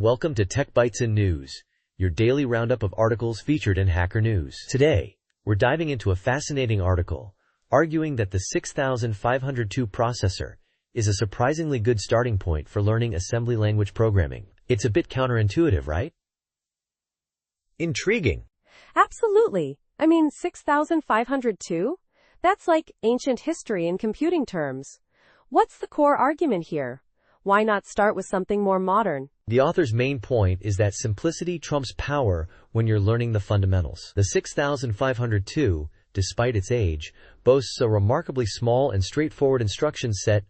Welcome to Tech Bytes and News, your daily roundup of articles featured in Hacker News. Today, we're diving into a fascinating article arguing that the 6502 processor is a surprisingly good starting point for learning assembly language programming. It's a bit counterintuitive, right? Intriguing. Absolutely. 6502? That's like ancient history in computing terms. What's the core argument here? Why not start with something more modern? The author's main point is that simplicity trumps power when you're learning the fundamentals. The 6502, despite its age, boasts a remarkably small and straightforward instruction set,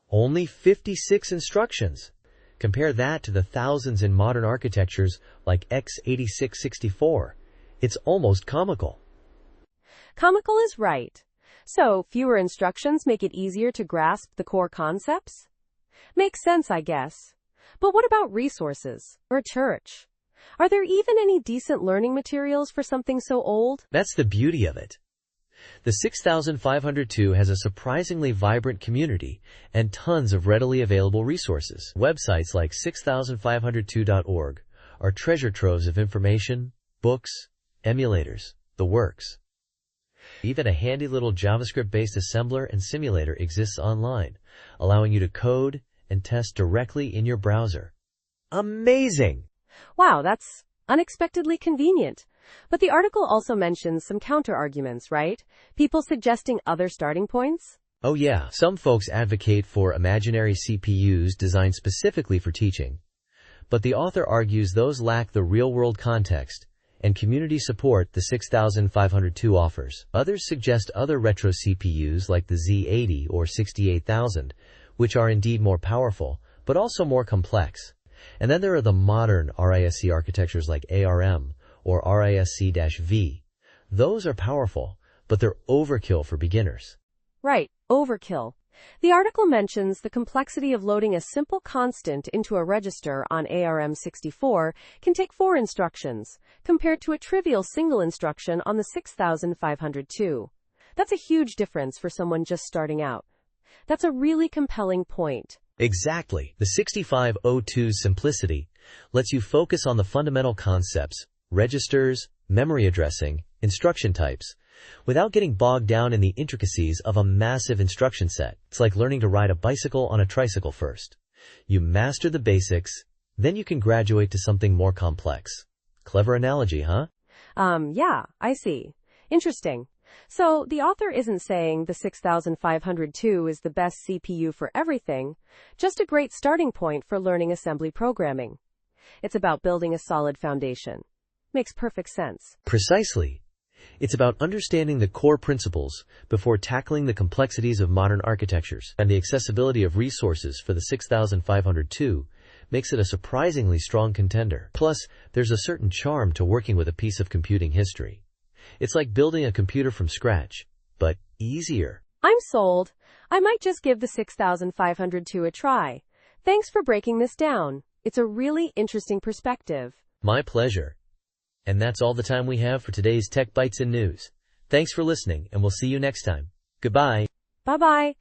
only 56 instructions. Compare that to the thousands in modern architectures like x86-64. It's almost comical. Comical is right. So, fewer instructions make it easier to grasp the core concepts? Makes sense, I guess. But what about resources or church? Are there even any decent learning materials for something so old? That's the beauty of it. The 6502 has a surprisingly vibrant community and tons of readily available resources. Websites like 6502.org are treasure troves of information, books, emulators, the works. Even a handy little JavaScript-based assembler and simulator exists online, allowing you to code and test directly in your browser. Amazing! Wow, that's unexpectedly convenient. But the article also mentions some counter-arguments, right? People suggesting other starting points? Oh yeah, some folks advocate for imaginary CPUs designed specifically for teaching. But the author argues those lack the real-world context and community support the 6502 offers. Others suggest other retro CPUs like the Z80 or 68000, which are indeed more powerful, but also more complex. And then there are the modern RISC architectures like ARM or RISC-V. Those are powerful, but they're overkill for beginners. Right, overkill. The article mentions the complexity of loading a simple constant into a register on ARM64 can take 4 instructions, compared to a trivial single instruction on the 6502. That's a huge difference for someone just starting out. That's a really compelling point. Exactly. The 6502's simplicity lets you focus on the fundamental concepts, registers, memory addressing, instruction types, without getting bogged down in the intricacies of a massive instruction set. It's like learning to ride a bicycle on a tricycle first. You master the basics, then you can graduate to something more complex. Clever analogy, huh? Yeah, I see. Interesting. So, the author isn't saying the 6502 is the best CPU for everything, just a great starting point for learning assembly programming. It's about building a solid foundation. Makes perfect sense. Precisely. It's about understanding the core principles before tackling the complexities of modern architectures, and the accessibility of resources for the 6502 makes it a surprisingly strong contender. Plus, there's a certain charm to working with a piece of computing history. It's like building a computer from scratch, but easier. I'm sold. I might just give the 6502 a try. Thanks for breaking this down. It's a really interesting perspective. My pleasure. And that's all the time we have for today's Tech Bytes and News. Thanks for listening, and we'll see you next time. Goodbye. Bye-bye.